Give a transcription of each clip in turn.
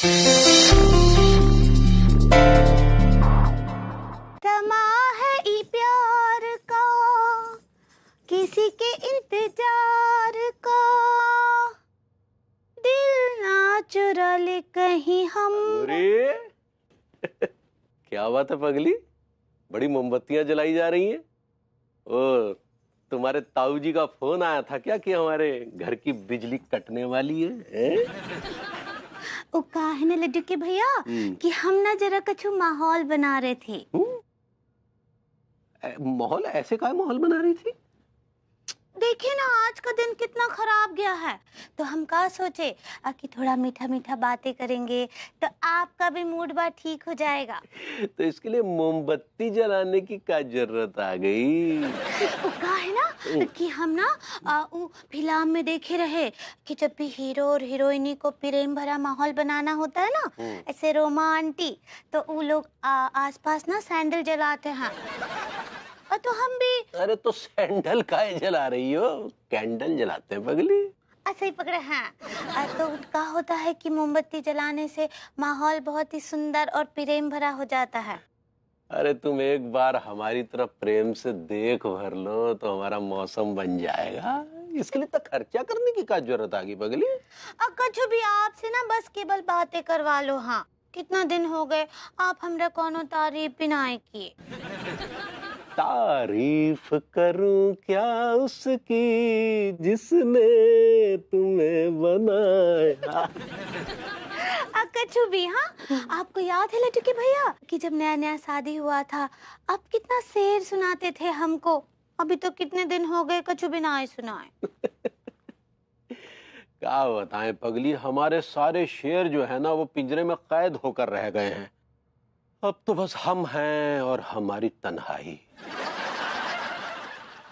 समा है ई प्यार का, किसी के इंतजार का, दिल ना चुरा ले कहीं हम। अरे क्या बात है पगली, बड़ी मोमबत्तियां जलाई जा रही हैं। ओ, तुम्हारे ताऊ जी का फोन आया था क्या कि हमारे घर की बिजली कटने वाली है? ओ का है ना लड्डू के भैया कि हम ना जरा कछु माहौल बना रहे थे। माहौल ऐसे का माहौल बना रही थी? देखिए ना आज का दिन कितना खराब गया है, तो हम का सोचे कि थोड़ा मीठा मीठा बातें करेंगे तो आपका भी मूड बा ठीक हो जाएगा। तो इसके लिए मोमबत्ती जलाने की क्या जरूरत आ गई? वो का है ना कि हम ना फिल्म में देखे रहे कि जब भी हीरो और हीरोइनी को प्रेम भरा माहौल बनाना होता है ना, ऐसे रोमांटिक, तो वो लोग आसपास ना सैंडल जलाते हैं। और तो हम भी। अरे तो सैंडल काहे जला रही हो, कैंडल जलाते हैं पगली। ऐसे ही पकड़े हैं। तो क्या होता है कि मोमबत्ती जलाने से माहौल बहुत ही सुंदर और प्रेम भरा हो जाता है। अरे तुम एक बार हमारी तरफ प्रेम से देख भर लो तो हमारा मौसम बन जाएगा। इसके लिए तो खर्चा करने की क्या जरूरत आ गई पगली? कछु भी आपसे ना बस केवल बातें करवा लो। हाँ, कितना दिन हो गए आप हमरा कोनो तारीफ भी ना किए। तारीफ करूं क्या उसकी जिसने तुम्हें बनाया। कछु भी। हाँ, आपको याद है लड्डू के भैया कि जब नया नया शादी हुआ था आप कितना शेर सुनाते थे हमको। अभी तो कितने दिन हो गए कछु भी ना सुनाए। क्या बताएं पगली, हमारे सारे शेर जो है ना वो पिंजरे में कैद होकर रह गए हैं। अब तो बस हम हैं और हमारी तन्हाई।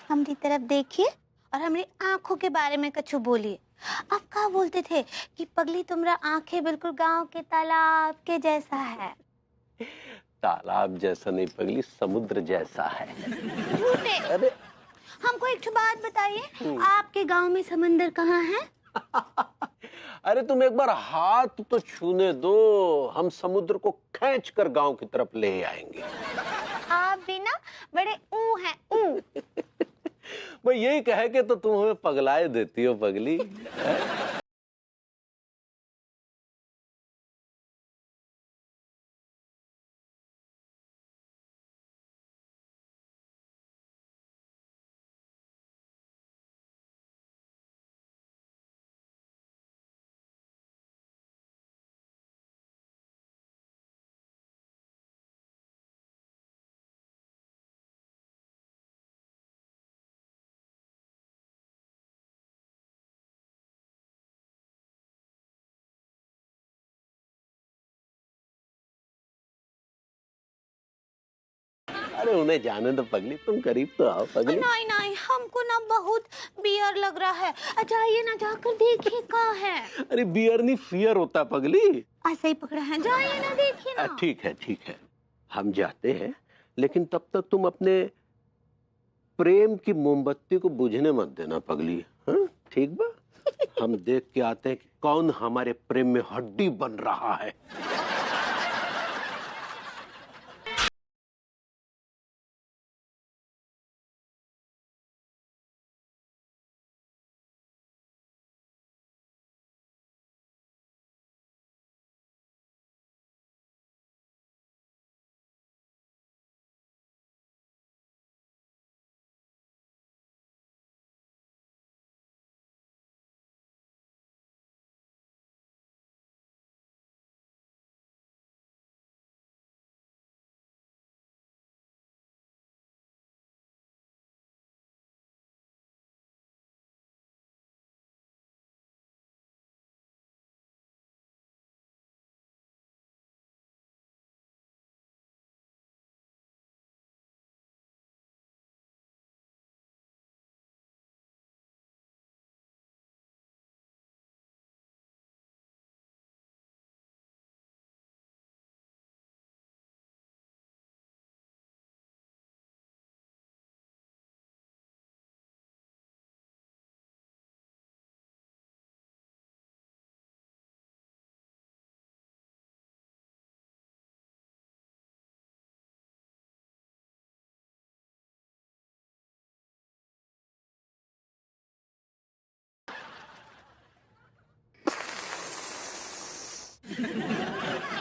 हमारी तरफ देखिए और हमारी आंखों के बारे में कछु बोलिए। आप क्या बोलते थे कि पगली तुम्हारा आंखें बिल्कुल गांव के तालाब के जैसा है। तालाब जैसा नहीं पगली, समुद्र जैसा है। झूठे। अरे हमको एक बात बताइए, आपके गांव में समंदर कहाँ है? अरे तुम एक बार हाथ तो छूने दो, हम समुद्र को खींच कर गांव की तरफ ले आएंगे। आप भी ना बड़े ऊ हैं ऊ। मैं यही कह के तो तुम हमें पगलाए देती हो पगली। अरे उन्हें जाने दो पगली, तुम करीब तो आओ पगली। नहीं नहीं, हमको ना बहुत बियर लग रहा है। जाइए ना, जाकर देखिए कहाँ है। अरे बियर नहीं फियर होता पगली। ऐसे ही पकड़े हैं, जाइए ना देखिए ना। ठीक है ठीक है, हम जाते हैं, लेकिन तब तक तुम अपने प्रेम की मोमबत्ती को बुझने मत देना पगली। हाँ ठीक बा। हम देख के आते हैं कि कौन हमारे प्रेम में हड्डी बन रहा है।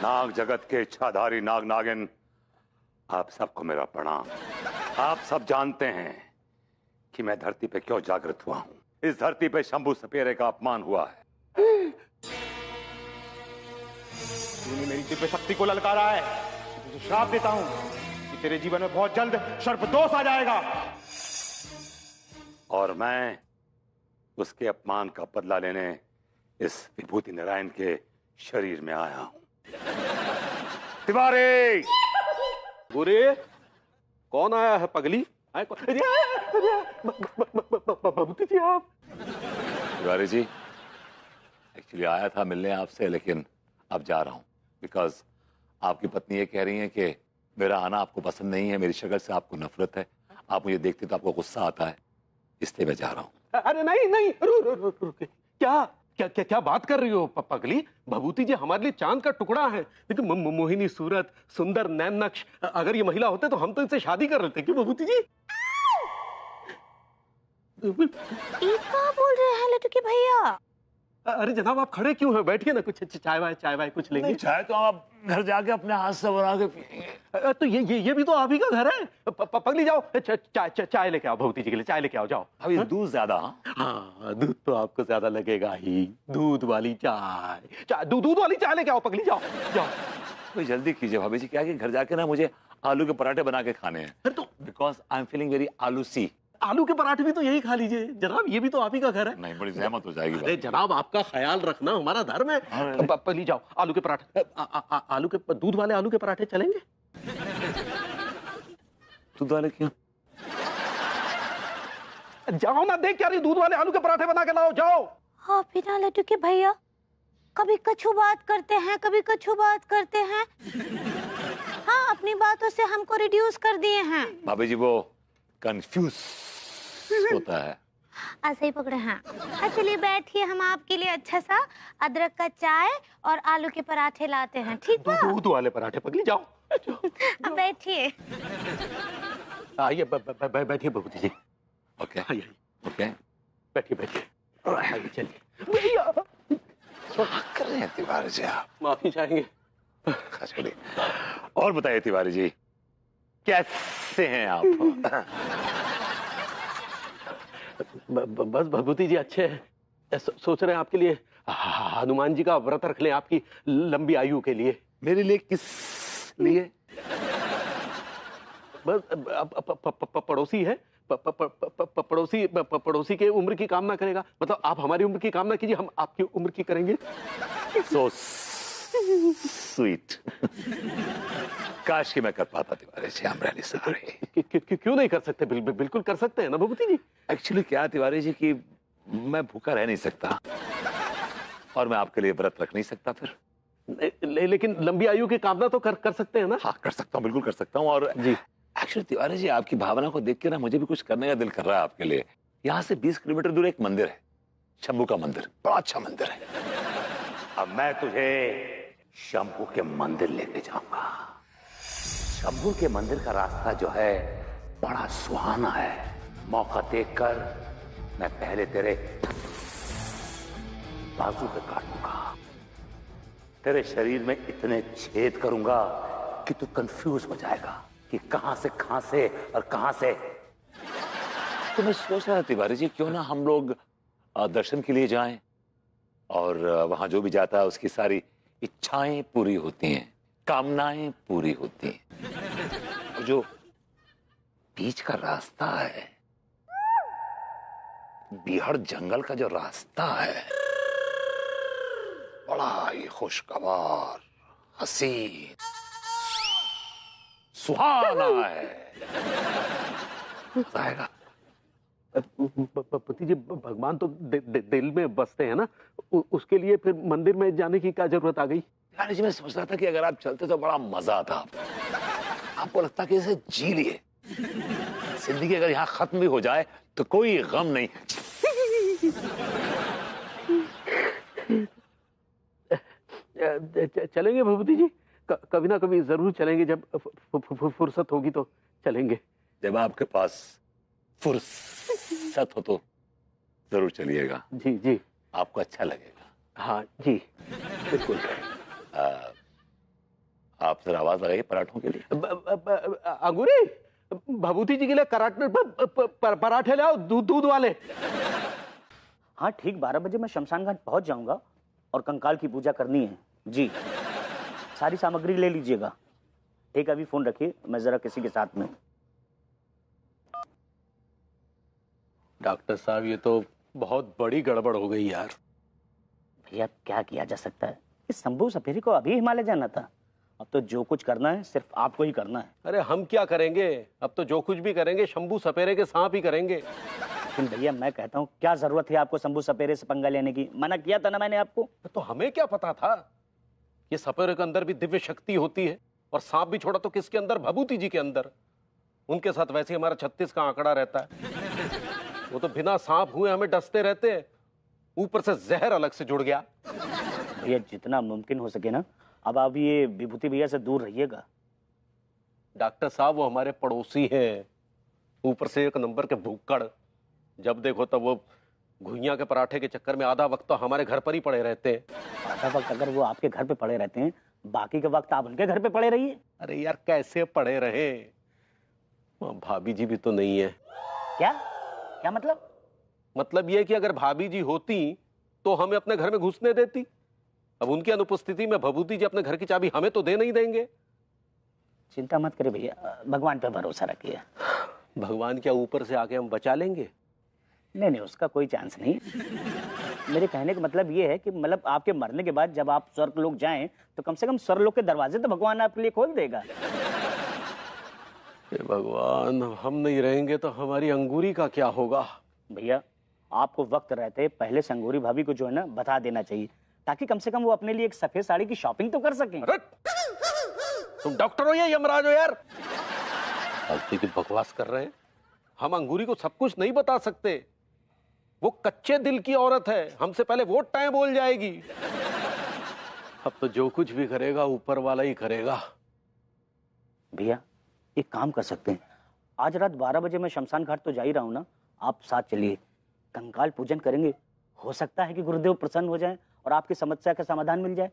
नाग जगत के इच्छाधारी नाग नागिन, आप सबको मेरा प्रणाम। आप सब जानते हैं कि मैं धरती पे क्यों जागृत हुआ हूं। इस धरती पे शंभू सपेरे का अपमान हुआ है। तूने मेरी दिव्य शक्ति को ललकारा है। तुझे श्राप देता हूं कि तेरे जीवन में बहुत जल्द सर्पदोष आ जाएगा। और मैं उसके अपमान का बदला लेने इस विभूति नारायण के शरीर में आया हूं। तिवारी! बुरे कौन आया है पगली? भभूति जी आप? तिवारी जी, एक्चुअली आया था मिलने आपसे, लेकिन अब जा रहा हूं बिकॉज आपकी पत्नी ये कह रही है कि मेरा आना आपको पसंद नहीं है, मेरी शक्ल से आपको नफरत है, आप मुझे देखते तो आपको गुस्सा आता है, इसलिए मैं जा रहा हूं। अरे नहीं नहीं, रुक। क्या क्या क्या क्या बात कर रही हो पगली? भभूति जी हमारे लिए चांद का टुकड़ा है। देखो मोहिनी सूरत, सुंदर नैन नक्श, अगर ये महिला होते तो हम तो इनसे शादी कर लेते। क्यों भभूति जी? ये क्या बोल रहे हैं लटके भैया? अरे जनाब आप खड़े क्यों हैं? बैठिए ना, कुछ चाय वाय कुछ लेंगे? चाय तो आप घर जाके अपने हाथ से बना के पिएंगे। तो ये भी तो आप ही का घर है। पगली जाओ, चाय लेके आओ, भभूति जी के लिए चाय लेके आओ, जाओ। अभी दूध ज्यादा? हाँ, दूध तो आपको ज्यादा लगेगा ही। दूध वाली चाय, दूध वाली चाय लेके आओ पगली, जाओ। कोई जल्दी कीजिए भाभी जी, क्या कि घर जाके ना मुझे आलू के पराठे बना के खाने हैं। फिर तो because I am feeling very आलूसी। आलू के पराठे भी तो यही खा लीजिए जनाब, ये भी तो आप ही का घर है। नहीं, बड़ी जहमत हो जाएगी। अरे जनाब आपका ख्याल रखना हमारा धर्म है। पगली जाओ, आलू के पराठे, आलू के दूध वाले आलू के पराठे चलेंगे? दूध वाले क्यों? जाओ ना, देख क्या रही, दूध वाले आलू के पराठे बना के लाओ, जाओ। हाँ बिना लटके भैया, कभी कछु बात करते हैं, कभी कछु बात करते हैं। हाँ, अपनी बातों से हमको रिड्यूस कर दिए हैं। भाभी जी वो कंफ्यूज होता है। ऐसे ही पकड़े हैं। हाँ चलिए बैठिए, हम आपके लिए अच्छा सा अदरक का चाय और आलू के पराठे लाते हैं, ठीक है? दूध वाले पराठे पगली, जाओ। अब बैठिए। आइए बैठिए भभूति जी। ओके आइए, ओके, बैठिए। आइए चलिए। भैया क्या कर रहे हैं तिवारी जी आप? माफी चाहेंगे। छोड़िए, और बताइए तिवारी जी, कैसे हैं आप? बस भभूति जी अच्छे हैं। सोच रहे हैं आपके लिए हनुमान जी का व्रत रख लें, आपकी लंबी आयु के लिए। मेरे लिए किस लिए? बस पड़ोसी है, पड़ोसी के उम्र की कामना करेगा। मतलब आप हमारी उम्र की कामना कीजिए, हम आपकी उम्र की करेंगे। So sweet. काश कि मैं कर पाता Tiwari ji, I'm really sorry। क्यों नहीं कर सकते? बिल्कुल कर सकते हैं ना भभूति जी। एक्चुअली क्या तिवारी जी कि मैं भूखा रह नहीं सकता और मैं आपके लिए व्रत रख नहीं सकता फिर। लेकिन लंबी आयु की कामना तो कर सकते हैं ना? हाँ कर सकता हूँ, बिल्कुल कर सकता हूँ। और जी एक्चुअली तिवारी जी आपकी भावना को देख के ना मुझे भी कुछ करने का दिल कर रहा है आपके लिए। यहाँ से 20 किलोमीटर दूर एक मंदिर है, शंभू का मंदिर, बड़ा अच्छा मंदिर है। अब मैं तुझे शंभू के मंदिर लेके जाऊंगा। शंभू के मंदिर का रास्ता जो है बड़ा सुहाना है। मौका देखकर मैं पहले तेरे बाजू पे काटूंगा, तेरे शरीर में इतने छेद करूंगा कि तू कंफ्यूज हो जाएगा कि कहां से और कहां से। तो मैं सोच रहा था तिवारी जी क्यों ना हम लोग दर्शन के लिए जाएं और वहां जो भी जाता है उसकी सारी इच्छाएं पूरी होती हैं, कामनाएं पूरी होती हैं। जो बीच का रास्ता है, बिहार जंगल का जो रास्ता है, बड़ा ही खुशगवार, हसीन, सुहाना है। आएगा पति जी, भगवान तो दिल में बसते हैं ना, उसके लिए फिर मंदिर में जाने की क्या जरूरत आ गई? यानी जी मैं सोच रहा था कि अगर आप चलते तो बड़ा मजा आता। आपको लगता कि इसे जी लिए, जिंदगी अगर यहाँ खत्म भी हो जाए तो कोई गम नहीं। चलेंगे भभूति जी, कभी ना कभी जरूर चलेंगे, जब फुर्सत होगी तो चलेंगे। जब आपके पास फुर्सत हो तो जरूर चलिएगा। जी जी, आपको अच्छा लगेगा। हाँ जी बिल्कुल। आप जरा आवाज लगाइए पराठों के लिए। अंगूरी, भभूति जी के लिए पराठे लाओ, दूध वाले। हाँ ठीक, 12 बजे मैं शमशान घाट पहुंच जाऊंगा और कंकाल की पूजा करनी है जी। सारी सामग्री ले लीजिएगा। ठीक, अभी फोन रखिए, मैं जरा किसी के साथ में। डॉक्टर साहब, ये तो बहुत बड़ी गड़बड़ हो गई यार। भैया क्या किया जा सकता है, इस शंभू सपेरे को अभी हिमालय जाना था। अब तो जो कुछ करना है सिर्फ आपको ही करना है। अरे हम क्या करेंगे, अब तो जो कुछ भी करेंगे शंभू सपेरे के सांप ही करेंगे। लेकिन भैया मैं कहता हूँ, क्या जरूरत है आपको शंभू सपेरे से पंगा लेने की? मना किया था ना मैंने आपको। तो हमें क्या पता था ये सपेरे के अंदर भी दिव्य शक्ति होती है, और सांप भी छोड़ा तो किसके अंदर, भभूति जी के अंदर। उनके साथ वैसे हमारा 36 का आंकड़ा रहता है। वो तो बिना सांप हुए हमें डसते रहते हैं, ऊपर से जहर अलग से जुड़ गया। भैया जितना मुमकिन हो सके ना, अब आप ये विभूति भैया से दूर रहिएगा। डॉक्टर साहब वो हमारे पड़ोसी हैं, ऊपर से एक नंबर के भूक्कड़। जब देखो तब वो घुइयां के पराठे के चक्कर में आधा वक्त तो हमारे घर पर ही पड़े रहते हैं। आधा वक्त अगर वो आपके घर पे पड़े रहते हैं, बाकी के वक्त आप उनके घर पे पड़े रहिए। अरे यार कैसे पड़े रहे, भाभी जी भी तो नहीं है। क्या क्या मतलब? मतलब ये कि अगर भाभी जी होती तो हमें अपने घर में घुसने देती। अब उनकी अनुपस्थिति में भभूति जी अपने घर की चाबी हमें तो दे नहीं देंगे। चिंता मत करिए भैया, भगवान पे भरोसा रखिए। भगवान क्या ऊपर से आके हम बचा लेंगे? नहीं नहीं, उसका कोई चांस नहीं। मेरे कहने का मतलब ये है कि मतलब आपके मरने के बाद जब आप स्वर्ग लोग जाएं तो कम से कम स्वर्ग लोग के दरवाजे तो भगवान आपके लिए खोल देगा। भगवान, हम नहीं रहेंगे तो हमारी अंगूरी का क्या होगा? भैया आपको वक्त रहते पहले से अंगूरी भाभी को जो है ना बता देना चाहिए, ताकि कम से कम वो अपने लिए एक सफेद साड़ी की शॉपिंग तो कर सकें। अरे तुम डॉक्टर हो या यमराज हो यार? फालतू की बकवास कर रहे हैं। हम अंगूरी को सब कुछ नहीं बता सकते, वो कच्चे दिल की औरत है, हमसे पहले वो टाइम बोल जाएगी। अब तो जो कुछ भी करेगा ऊपर वाला ही करेगा। भैया एक काम कर सकते हैं, आज रात 12 बजे मैं शमशान घाट तो जा ही रहा हूँ ना, आप साथ चलिए, कंकाल पूजन करेंगे। हो सकता है कि गुरुदेव प्रसन्न हो जाएं और आपकी समस्या का समाधान मिल जाए।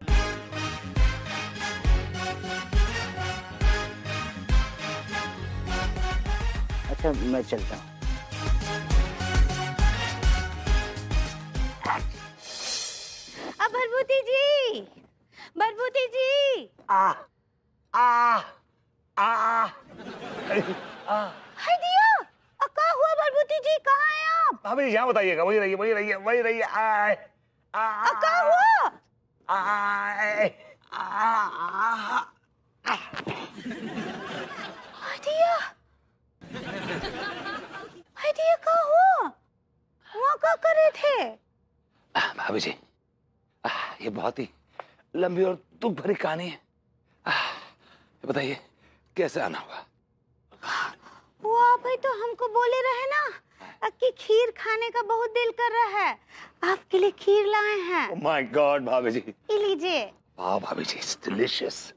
अच्छा मैं चलता हूँ। अब भभूति जी, भभूति जी। आ आ आ हाय दिया, क्या हुआ भभूति जी, कहाँ हैं आप? भाभी जी यहाँ बताइएगा, वही रहिए वही रहिए वही रहिए। आए क्या हुआ? आए हाय दिया, हाय दिया, क्या हुआ? वहाँ क्या कर रहे थे? भाभी जी, ये बहुत ही लंबी और दुख भरी कहानी है। बताइए कैसे आना होगा? वो आप ही तो हमको बोले रहे ना कि खीर खाने का बहुत दिल कर रहा है, आपके लिए खीर लाए हैं। ओह माय गॉड भाभी जी, ये लीजिए। वाह भाभी जी, इट्स डिलीशियस।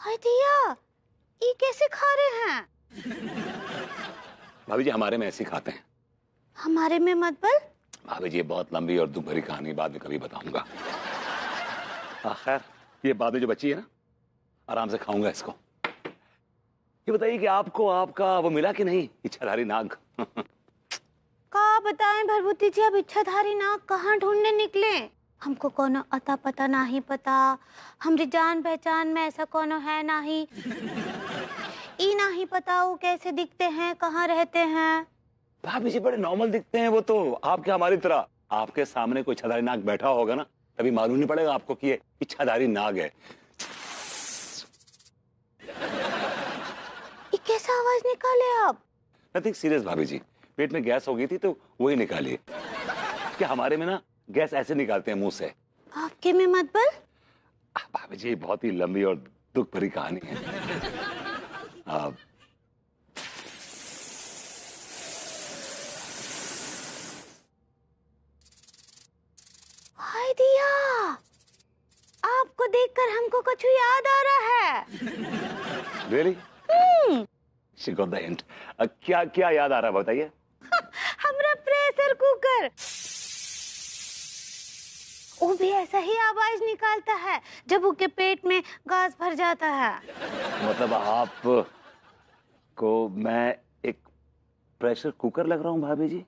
हाय दिया, ये कैसे खा रहे हैं? भाभी जी हमारे में ऐसे ही खाते हैं। हमारे में मतलब? भाभी जी ये बहुत लंबी और दुख भरी कहानी, बाद में कभी बताऊंगा। खैर ये बाद में जो बची है ना, आराम से खाऊंगा इसको। ये बताइए कि आपको आपका वो मिला कि नहीं, इच्छाधारी नाग? क्या बताएं भभूति जी, अब इच्छाधारी नाग कहाँ ढूंढने निकले? हमको कोनो अता पता नहीं पता, हमारी जान पहचान में ऐसा कोनो है नहीं। ई नहीं पता वो कैसे दिखते हैं, कहाँ रहते हैं। भाभी जी बड़े नॉर्मल दिखते हैं वो तो, आपके हमारी तरह। आपके सामने कोई इच्छाधारी नाग बैठा होगा ना, तभी मालूम नहीं पड़ेगा आपको कि ये इच्छाधारी नाग है। ये कैसा आवाज निकाले आप? नथिंग सीरियस भाभी जी, पेट में गैस हो गई थी तो वही निकाली। क्या हमारे में ना गैस ऐसे निकालते हैं मुंह से। आपके में मतलब? भाभी जी बहुत ही लंबी और दुख भरी कहानी है। हाय दिया, आपको देखकर हमको कुछ याद आ रहा है। Really? She got the hint. क्या क्या याद आ रहा है बताइए? हमरा प्रेशर कुकर। वो भी ऐसा ही आवाज निकालता है जब उसके पेट में गैस भर जाता है। मतलब आप को मैं एक प्रेशर कुकर लग रहा हूँ भाभी जी?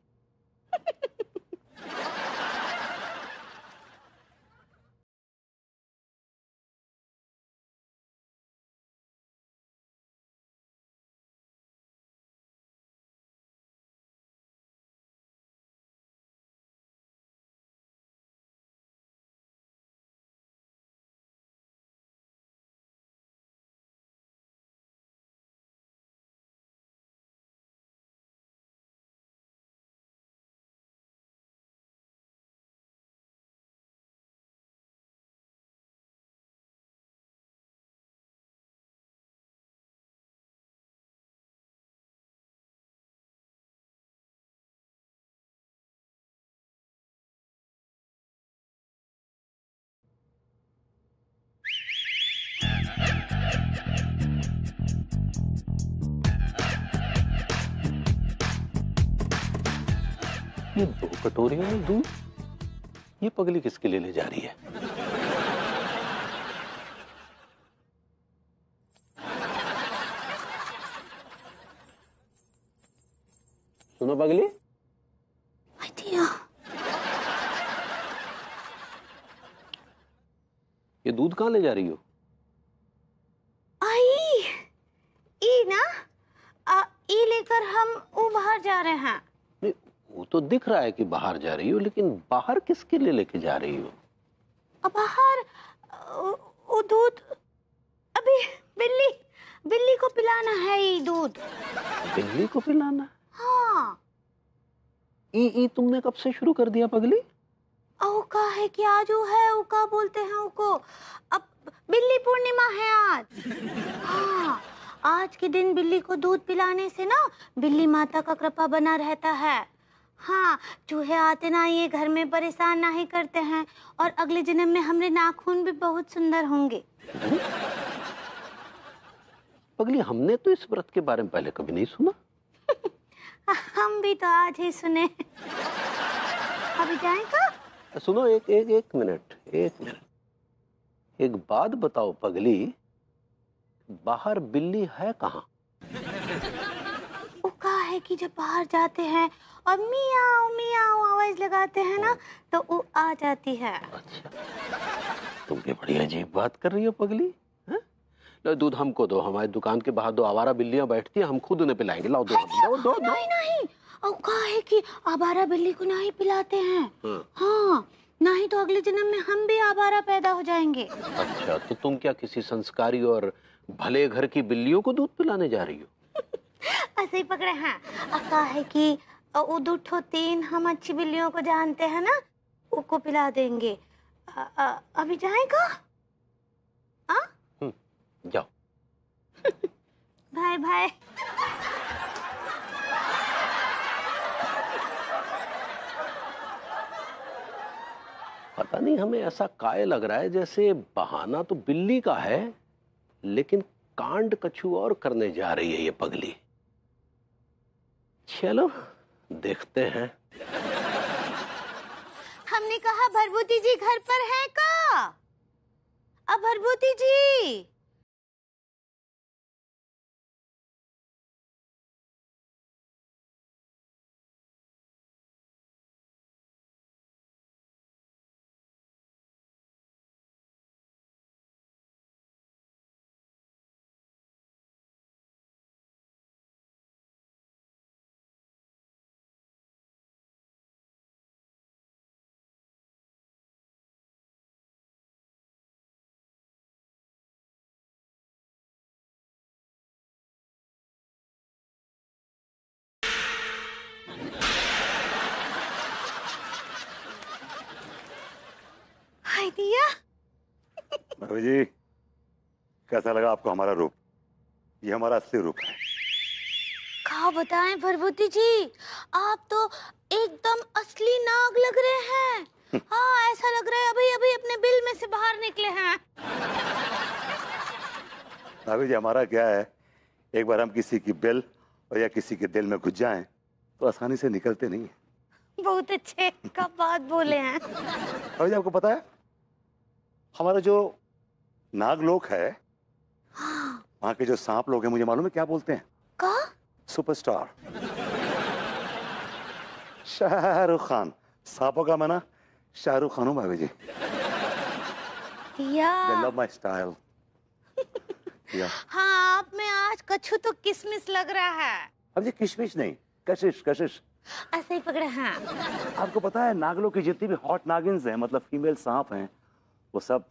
ये 2 कटोरियों में दूध, ये पगली किसके लिए ले जा रही है? सुनो पगली, आइडिया। ये दूध कहाँ ले जा रही हो? आई ई ना ई लेकर हम वो बाहर जा रहे हैं। नहीं, वो तो दिख रहा है कि बाहर जा रही हो, लेकिन बाहर किसके लिए लेके जा रही हो? अब बाहर वो दूध अभी बिल्ली को पिलाना है ये दूध। बिल्ली को पिलाना? हाँ। ई तुमने कब से शुरू कर दिया पगली? ओ का है कि आज वो है, वो का बोलते हैं उसको, अब बिल्ली पूर्णिमा है आज। हाँ, आज के दिन बिल्ली को दूध पिलाने से ना बिल्ली माता का कृपा बना रहता है। हाँ, चूहे आते ना ये घर में परेशान ना ही करते हैं, और अगले जन्म में हमारे नाखून भी बहुत सुंदर होंगे। पगली, हमने तो इस व्रत के बारे में पहले कभी नहीं सुना। हम भी तो आज ही सुने। अभी जाएं का? सुनो, एक मिनट। एक बात बताओ पगली, बाहर बिल्ली है कहाँ? वो कहा है कि जब बाहर जाते हैं और मियाओ मियाओ आवाज लगाते हैं ना, तो वो आ जाती है। अच्छा, तुम भी बड़ी अजीब बात कर रही हो पगली। लो दूध हमको दो, हमारी दुकान के बाहर 2 आवारा बिल्लियां बैठती हैं, हम खुद उन्हें पिलाएंगे। लाओ दो, दो। नहीं, और कहा है कि आवारा बिल्ली को नहीं पिलाते हैं। हाँ, नहीं तो अगले जन्म में हम भी आवारा पैदा हो जाएंगे। अच्छा, तो तुम क्या किसी संस्कारी और भले घर की बिल्लियों को दूध पिलाने जा रही हो? ऐसे ही पकड़े हैं। कहा है कि वो 2 3 हम अच्छी बिल्लियों को जानते हैं ना, उसको पिला देंगे। अभी जाएगा? जाओ। Bye bye. पता नहीं हमें ऐसा काय लग रहा है जैसे बहाना तो बिल्ली का है, लेकिन कांड कछु और करने जा रही है ये पगली। चलो देखते हैं। हमने कहा भरभूति जी घर पर है का? अब भरभूति जी। दिया। भाभी जी, कैसा लगा आपको हमारा रूप? ये हमारा असली रूप है। क्या बताएं भरभूति जी, आप तो एकदम असली नाग लग रहे हैं। हाँ, ऐसा लग रहा है अभी अभी अपने बिल में से बाहर निकले हैं। भाभी जी, हमारा क्या है, एक बार हम किसी की बिल और या किसी के दिल में घुस जाएं तो आसानी से निकलते नहीं है। बहुत अच्छे का बात बोले हैं। भाभी जी, आपको पता है हमारा जो नागलोक है, वहां के जो सांप लोग हैं, मुझे मालूम है क्या बोलते हैं? का? सुपरस्टार शाहरुख खान। सांपों का मना शाहरुख खान हूं भाभी जी। या They love my style. हाँ, आप में आज कछु तो किसमिस लग रहा है। अब ये किशमिश नहीं, कशिश कशिश। ऐसे ही पकड़े हैं। आपको पता है नागलों की जितनी भी हॉट नागिन्स हैं, मतलब फीमेल सांप हैं, वो सब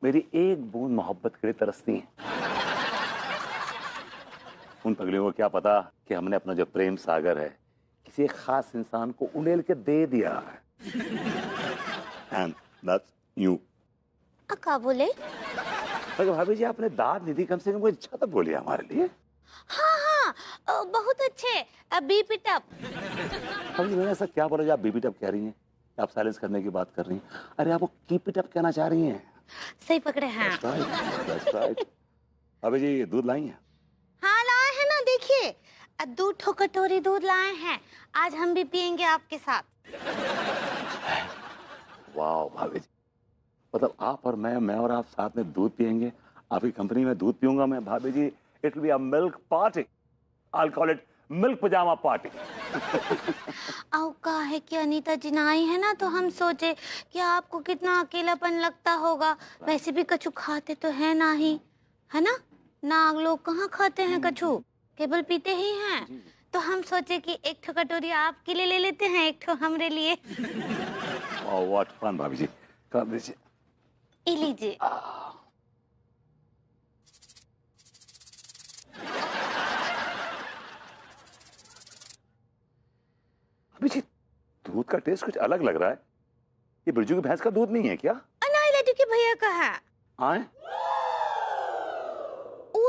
मेरी एक बूंद मोहब्बत के लिए तरसती हैं। उन पगलियों को क्या पता कि हमने अपना जो प्रेम सागर है किसी एक खास इंसान को उड़ेल के दे दिया है। And that's you. क्या बोले? मगर भाभी जी आपने दाद निधि कम से कम कोई अच्छा तो बोलिए हमारे लिए। हाँ हाँ, बहुत अच्छे। Beep it up. भाभी मैंने ऐसा क्या बोला जो आप बीप इट अप कह रही हैं? आप साइलेंस करने की बात कर रही हैं? अरे आप वो कीप इट अप कहना चाह रही हैं। सही पकड़े हैं। That's right. भाभी जी दूध लाई हैं? हाँ लाए हैं ना, देखिए 2 कटोरी दूध लाए हैं। आज हम भी पियेंगे आपके साथ। वाह भाभी जी, मतलब आप और मैं और आप साथ में दूध पियेंगे। आपकी कंपनी में दूध पीऊंगा मैं भाभी जी। It will be a milk party. I call it milk pyjama party. आओ का है कि अनीता जी ना आई है ना, तो हम सोचे कि आपको कितना अकेलापन लगता होगा। वैसे भी कछु खाते तो है ना ही, है ना? नाग लोग कहाँ खाते हैं कछु, केवल पीते ही हैं। तो हम सोचे कि 1 कटोरी आपके लिए ले लेते हैं, 1 हमरे लिए। ओह व्हाट फन भाभी जी, कर दीजिए। ये लीजिए। भाभी जी दूध का टेस्ट कुछ अलग लग रहा है। ये बिरजू की भैंस का दूध नहीं है क्या? अनाई लड्डू के भैया का है। आए?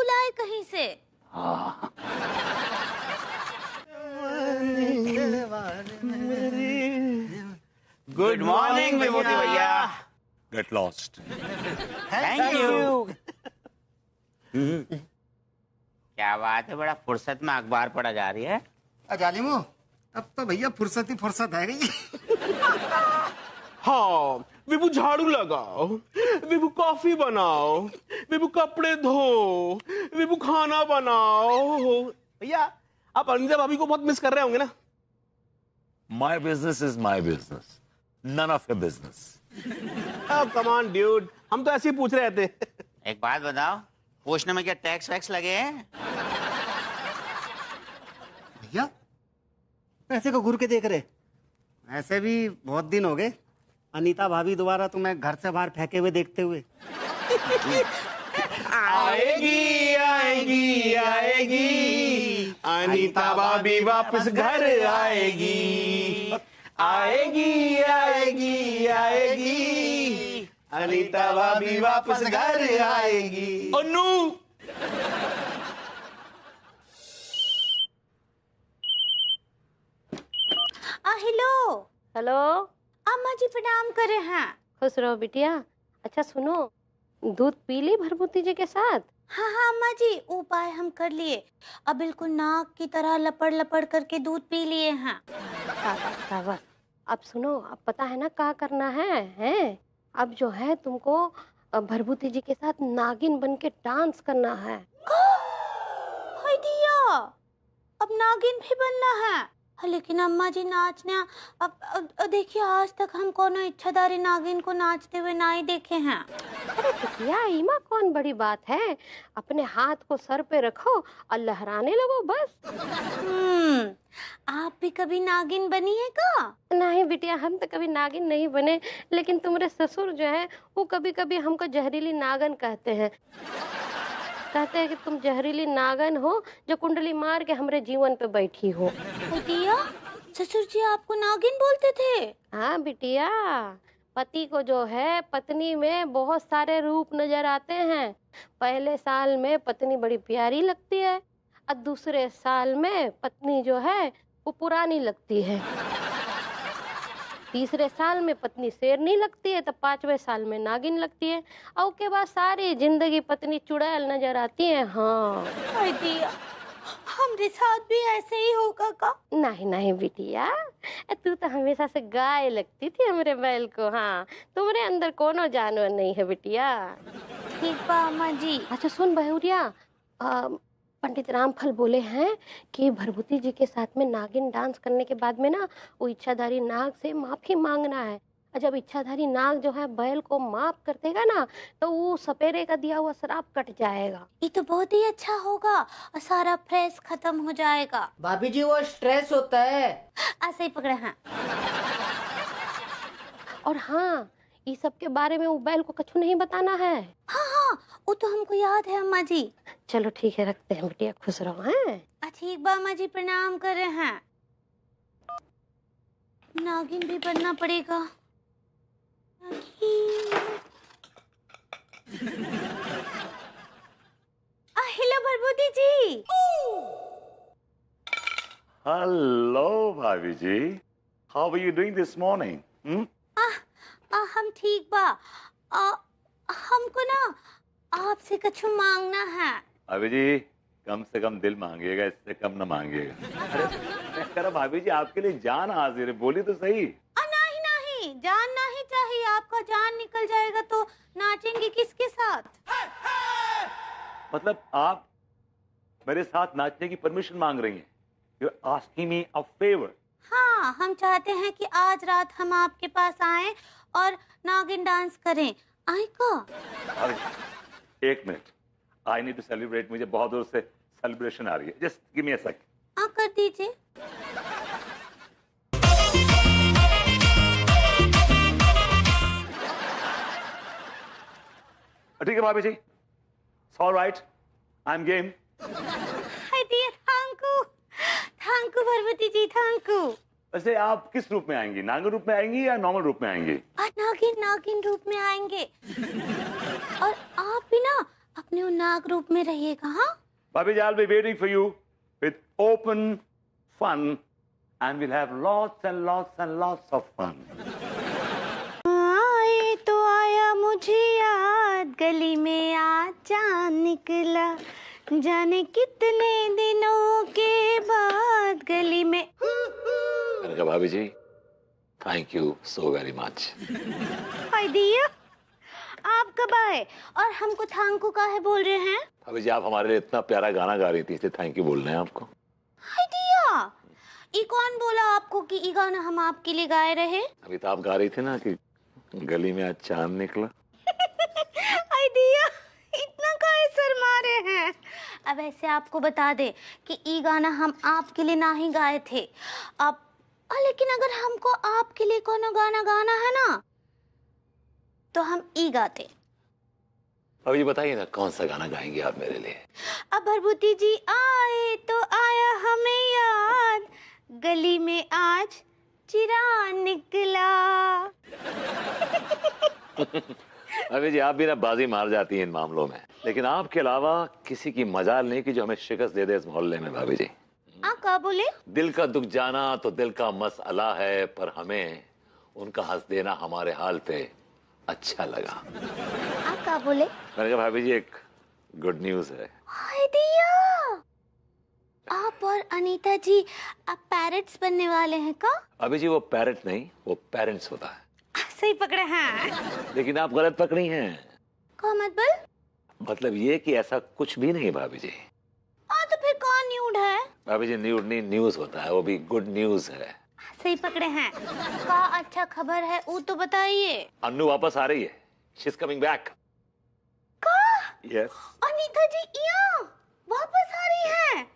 लाए कहीं से। हाँ। गुड मॉर्निंग विभूति भैया। Get lost. Thank you. क्या बात है, बड़ा फुर्सत में अखबार पढ़ा जा रही है। जालिमो, अब तो भैया फुर्सत ही फुर्सत है गई। हाँ, विभू झाड़ू लगाओ, विभू कॉफी बनाओ, विभू कपड़े धो, विभू खाना बनाओ। भैया आप अनीता भाभी को बहुत मिस कर रहे होंगे ना? My business is my business. None of your business. Come on dude, हम तो ऐसे ही पूछ रहे थे। एक बात बताओ, पूछने में क्या टैक्स वैक्स लगे हैं? भैया ऐसे को घूर के देख रहे? ऐसे भी बहुत दिन हो गए अनीता भाभी दोबारा तुम्हें घर से बाहर फेंके हुए देखते हुए। आएगी आएगी आएगी अनीता भाभी वापस घर आएगी। आएगी आएगी आएगी अनीता भाभी वापस घर आएगी। अनु हेलो। हेलो, अम्मा जी प्रणाम करे हैं। खुश रहो बिटिया। अच्छा सुनो, दूध पी ली भरभूति जी के साथ? हाँ हाँ अम्मा जी, उपाय हम कर लिए। अब बिल्कुल नाक की तरह लपड़ लपड़ करके दूध पी लिए हैं। शाबाश। अब सुनो, अब पता है ना क्या करना है? अब जो है तुमको भरभूति जी के साथ नागिन बन के डांस करना है। हाय दिया, अब नागिन भी बनना है। लेकिन अम्मा जी नाचना, अब देखिए आज तक हम कोनो इच्छाधारी नागिन को नाचते हुए ना ही देखे हैं। अरे बिटिया, इमा कौन बड़ी बात है? अपने हाथ को सर पे रखो और लहराने लगो बस। आप भी कभी नागिन बनी है का? नहीं बिटिया, हम तो कभी नागिन नहीं बने, लेकिन तुम्हारे ससुर जो है वो कभी कभी हमको जहरीली नागन कहते हैं। कहते हैं कि तुम जहरीली नागन हो जो कुंडली मार के हमारे जीवन पे बैठी हो। बिटिया, ससुर जी आपको नागिन बोलते थे? हाँ बिटिया, पति को जो है पत्नी में बहुत सारे रूप नजर आते हैं। पहले साल में पत्नी बड़ी प्यारी लगती है और दूसरे साल में पत्नी जो है वो पुरानी लगती है। तीसरे साल में पत्नी शेरनी लगती है तो 5वें साल में नागिन लगती है और उसके बाद सारी जिंदगी पत्नी चुड़ैल नजर आती है। हाँ दिया, हमरे साथ भी ऐसे ही होगा का? नहीं नहीं बिटिया, तू तो हमेशा से गाय लगती थी हमरे बैल को। हाँ, तुम्हारे अंदर कोनो जानवर नहीं है बिटिया। ठीक बा अम्मा जी। अच्छा सुन बहुरिया, पंडित रामफल बोले हैं कि भरभूति जी के साथ में नागिन डांस करने के बाद में ना वो इच्छाधारी नाग से माफी मांगना है। और जब इच्छाधारी नाग जो है बैल को माफ कर देगा ना तो वो सपेरे का दिया हुआ श्राप कट जाएगा। ये तो बहुत ही अच्छा होगा और सारा प्रेस खत्म हो जाएगा। भाभी जी वो स्ट्रेस होता है। ऐसे ही पकड़े हैं। और हाँ, ये सब के बारे में वो बैल को कछु नहीं बताना है। हाँ हाँ, वो तो हमको याद है अम्मा जी। चलो ठीक है, रखते हैं बिटिया, खुश रहो। हैं ठीक बा अम्मा जी, प्रणाम कर रहे हैं। नागिन भी बनना पड़ेगा। हेलो भरभूति जी। हेलो भाभी जी, how are you doing this morning? हम ठीक बा। हमको ना आपसे कछु मांगना है। भाभी जी कम से कम दिल मांगिएगा, इससे कम न मांगिएगा। अरे मैं कह रहा भाभी जी आपके लिए जान हाजिर है, बोली तो सही। नहीं नहीं, जान नहीं चाहिए। आपका जान निकल जाएगा तो नाचेंगे किसके साथ? मतलब आप मेरे साथ नाचने की परमिशन मांग रही हैं? You are asking me a favour. हाँ, हम चाहते हैं कि आज रात हम आपके पास आएं और नागिन डांस करें। आए का? एक minute, I need to celebrate. मुझे बहुत दूर से सेलिब्रेशन आ रही है। Just give me a second. कर दीजिए। ठीक है भाभी जी, alright, I am game. Thank you Bharbhuti ji, thank you. वैसे आप किस रूप में आएंगी? नागिन रूप में आएंगी या नॉर्मल रूप में आएंगी? नागिन रूप में आएंगे। और आप भी ना अपने वो नाग रूप में रहिएगा। हाँ भाभी जी, I'll be waiting for you with open fun and we'll have lots and lots and lots of fun. आए तो आया मुझे याद, गली में आज चांद निकला, जाने कितने दिनों के बाद गली में। मैंने कहा भाभी जी thank you so very much. हाय दिया, आप कब आए और हमको थैंक यू काहे बोल रहे हैं? भाभी जी आप हमारे लिए इतना प्यारा गाना गा रही थी, इसलिए थैंक यू बोल रहे हैं आपको। हाय दिया, ये कौन बोला आपको कि ये गाना हम आपके लिए गाए रहे? अभी तो आप गा रही थी ना कि गली में आज चांद निकला। हाय दिया, इतना काहे शर्मा रहे हैं? अब ऐसे आपको बता दे कि ये गाना हम आपके लिए ना ही गाए थे। अब लेकिन अगर हमको आपके लिए कोनो गाना गाना है ना तो हम ई गाते। अभी जी बताइए ना कौन सा गाना गाएंगे आप मेरे लिए? अब भरभूति जी आए तो आया हमें याद, गली में आज चिराग निकला। अभी जी आप भी ना बाजी मार जाती हैं इन मामलों में, लेकिन आपके अलावा किसी की मजाल नहीं कि जो हमें शिकस्त दे दे इस मोहल्ले में। भाभी जी क्या बोले? दिल का दुख जाना तो दिल का मसला है, पर हमें उनका हंस देना हमारे हाल पे अच्छा लगा। क्या बोले? मैंने कहा भाभी जी एक गुड न्यूज है। हाय दिया, आप और अनीता जी आप पैरेट्स बनने वाले हैं का? अभी जी वो पैरेट नहीं, वो पेरेंट्स होता है। सही पकड़े हैं। लेकिन आप गलत पकड़ी हैं। क्या मतलब ये कि ऐसा कुछ भी नहीं भाभी जी। तो फिर कौन न्यूड है? भाभी जी न्यूड नहीं, न्यूज होता है, वो भी गुड न्यूज है। सही पकड़े हैं। का अच्छा खबर है वो तो बताइए। अन्नू वापस आ रही है, शी इज कमिंग बैक। का? यस। अनीता जी यहाँ वापस आ रही है।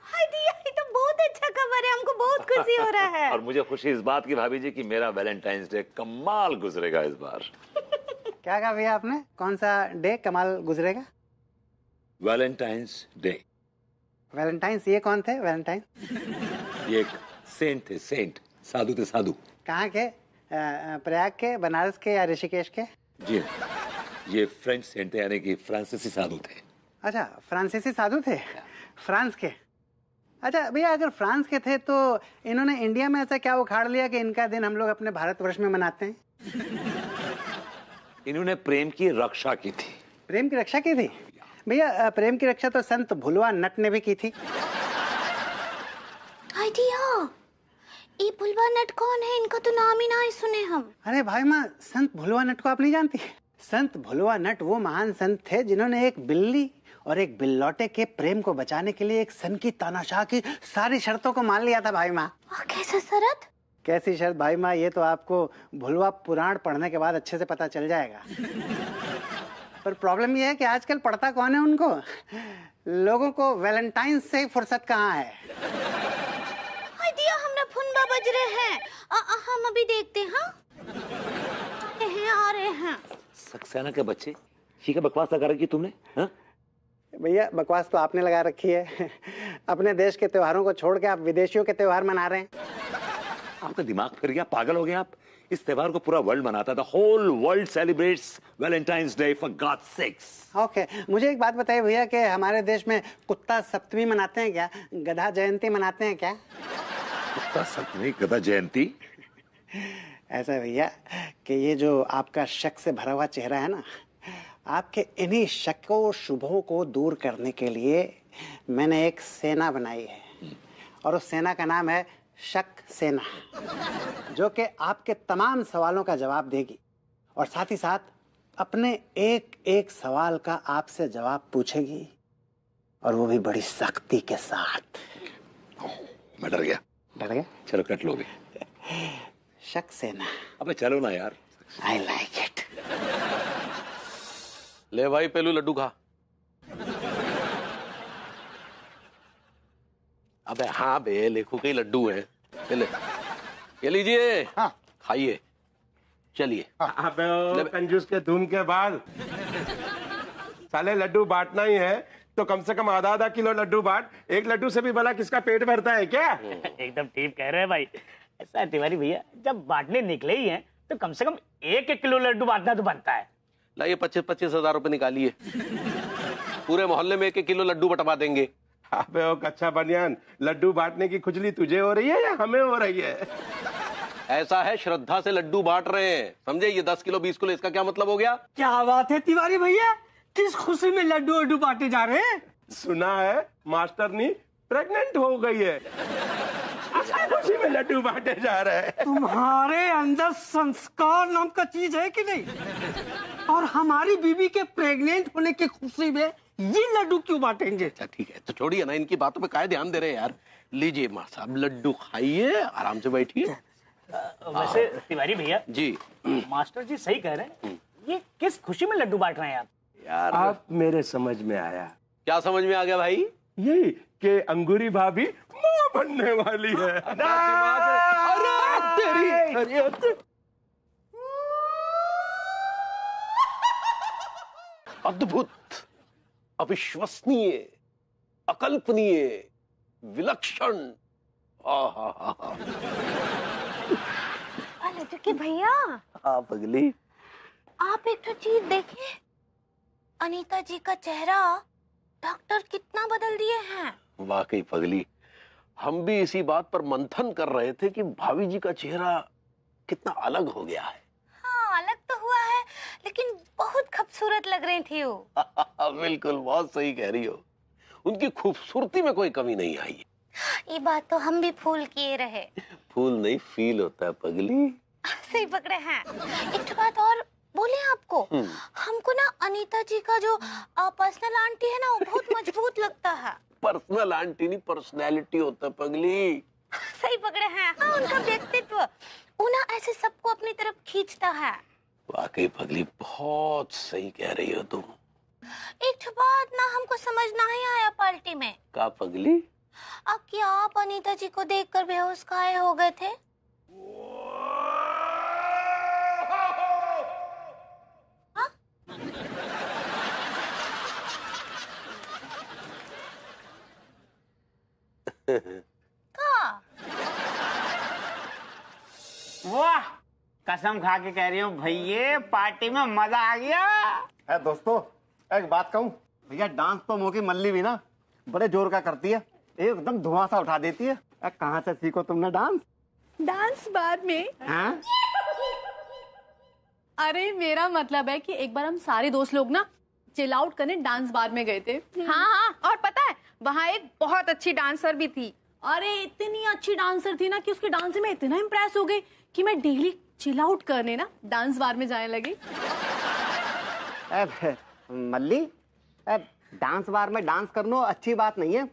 हाय दिया, ये तो बहुत अच्छा खबर है, हमको बहुत खुशी हो रहा है। और मुझे खुशी इस बात की भाभी जी कि मेरा वैलेंटाइंस डे कमाल गुजरेगा इस बार। क्या कहा भैया आपने? कौन सा डे कमाल गुजरेगा? Valentine's day. वैलेंटाइंस, ये कौन थे वैलेंटाइन? ये एक सेंट थे, सेंट, साधु थे, साधु। कहाँ के? प्रयाग के, बनारस के या ऋषिकेश के? जी ये फ्रेंच सेंट थे, यानी कि फ्रांसीसी साधु थे। अच्छा, फ्रांसीसी साधु थे, फ्रांस के। अच्छा भैया, अगर फ्रांस के थे तो इन्होंने इंडिया में ऐसा क्या उखाड़ लिया कि इनका दिन हम लोग अपने भारतवर्ष में मनाते हैं? इन्होंने प्रेम की रक्षा की थी। प्रेम की रक्षा की थी? भैया प्रेम की रक्षा तो संत भुलवा नट ने भी की थी। आइडिया। ये भुलवा नट कौन है? इनका तो नाम ही ना सुने हम। अरे भाई माँ, संत भुलवा नट को आप नहीं जानती? संत भुलवा नट वो महान संत थे जिन्होंने एक बिल्ली और एक बिल्लौटे के प्रेम को बचाने के लिए एक सन की तानाशाह की सारी शर्तों को मान लिया था भाई माँ। कैसा शरत? कैसी शर्त भाई माँ, ये तो आपको भुलवा पुराण पढ़ने के बाद अच्छे से पता चल जाएगा। पर प्रॉब्लम ये है कि आजकल पढ़ता कौन है उनको? लोगों को वैलेंटाइन से ही फुर्सत कहाँ है। आइडिया हमरा फुनबा बज रहे हैं। हम अभी देखते हैं। आ रहे हैं। सक्सेना के बच्चे, ये क्या बकवास लगा रखी तुमने? हाँ? भैया बकवास तो आपने लगा रखी है। अपने देश के त्योहारों को छोड़ के आप विदेशियों के त्योहार मना रहे हैं। आपका दिमाग फिर गया, पागल हो गए आप? इस त्योहार को पूरा वर्ल्ड मनाता था। Whole world celebrates Valentine's day for God's sake. Okay, मुझे एक बात बताइए भैया कि हमारे देश में कुत्ता सप्तमी मनाते हैं क्या? गधा जयंती मनाते हैं क्या? कुत्ता सप्तमी, गधा जयंती? ऐसा भैया कि ये जो आपका शक से भरा हुआ चेहरा है ना, आपके इन्हीं शकों शुभों को दूर करने के लिए मैंने एक सेना बनाई है, और उस सेना का नाम है शक सेना, जो कि आपके तमाम सवालों का जवाब देगी और साथ ही साथ अपने एक एक सवाल का आपसे जवाब पूछेगी, और वो भी बड़ी सख्ती के साथ। मैं डर गया। डर गया? चलो कट लो भी। शक सेना। अबे चलो ना यार। I like it. ले भाई पेलू लड्डू खा। अबे हाँ बे, लेखू के लड्डू हैं। ले ये लीजिए। हाँ खाइए, चलिए। अबे कंजूस के धूम के बाद साले लड्डू बांटना ही है तो कम से कम आधा आधा किलो लड्डू बांट। एक लड्डू से भी भला किसका पेट भरता है क्या? एकदम ठीक कह रहे हैं भाई। ऐसा है तिवारी भैया, जब बांटने निकले ही हैं तो कम से कम 1-1 किलो लड्डू बांटना तो बनता है। लाइए 25-25 हजार रुपए निकालिए। पूरे मोहल्ले में 1-1 किलो लड्डू बंटवा देंगे। अबे ओ कच्चा बनियान, लड्डू बांटने की खुजली तुझे हो रही है या हमें हो रही है? ऐसा है, श्रद्धा से लड्डू बांट रहे हैं, समझे? ये 10 किलो 20 किलो, इसका क्या मतलब हो गया? क्या बात है तिवारी भैया, किस खुशी में लड्डू वड्डू बांटे जा रहे हैं? सुना है मास्टरनी प्रेग्नेंट हो गई है, इसी खुशी में लड्डू बांटे जा रहे हैं। तुम्हारे अंदर संस्कार नाम का चीज है कि नहीं? और हमारी बीवी के प्रेग्नेंट होने की खुशी में ये लड्डू क्यों बांटेंगे? अच्छा ठीक है, तो छोड़िए ना, इनकी बातों पे काहे ध्यान दे रहे हैं यार। लीजिए माँ साहब, लड्डू खाइए, आराम से बैठिए। वैसे तिवारी भैया जी, मास्टर जी सही कह रहे हैं। ये किस खुशी में लड्डू बांट रहे हैं आप? यार आप मेरे समझ में आया। क्या समझ में आ गया भाई? यही कि अंगूरी भाभी माँ बनने वाली है। अद्भुत, अविश्वसनीय, अकल्पनीय, विलक्षण। लड्डू भैया, हाँ पगली, आप एक तो चीज देखिए, अनीता जी का चेहरा डॉक्टर कितना बदल दिए हैं। वाकई पगली, हम भी इसी बात पर मंथन कर रहे थे कि भाभी जी का चेहरा कितना अलग हो गया है। हाँ, अलग तो हुआ है, लेकिन बहुत खूबसूरत लग रही थी वो। बिल्कुल, बहुत सही कह रही हो। उनकी खूबसूरती में कोई कमी नहीं आई। ये बात तो हम भी फूल किए रहे। फूल नहीं, फील होता है पगली। सही पकड़े हैं। एक बात और बोले आपको, हमको ना अनीता जी का जो पर्सनल आंटी है ना, वो बहुत मजबूत लगता है। पर्सनल आंटी नहीं, पर्सनैलिटी होता है पगली। सही पकड़े हैं। हाँ, उनका व्यक्तित्व, वो ना ऐसे सबको अपनी तरफ खींचता है। वाकई पगली, बहुत सही कह रही हो तुम। एक बात ना हमको समझ नहीं आया पार्टी में। का पगली? अब क्या आप अनीता जी को देखकर बेहोश काहे हो गए थे? वाह, कसम खा के कह रही हूँ भैया, पार्टी में मजा आ गया। है दोस्तों, एक बात कहूँ भैया, डांस तो मोकी मल्ली भी ना बड़े जोर का करती है, एकदम धुआं सा उठा देती है। कहाँ से सीखो तुमने डांस? डांस बाद में। हाँ? अरे मेरा मतलब है कि एक बार हम सारे दोस्त लोग ना चिल आउट करने डांस बार में गए थे। हाँ हाँ, और पता है वहाँ एक बहुत अच्छी डांसर भी थी अरे इतनी अच्छी डांसर थी ना कि उसके डांस से मैं इतना इम्प्रेस हो गई कि मैं डेली चिल आउट करने ना डांस बार में जाने लगी। मल्ली, डांस बार में डांस करना अच्छी बात नहीं है,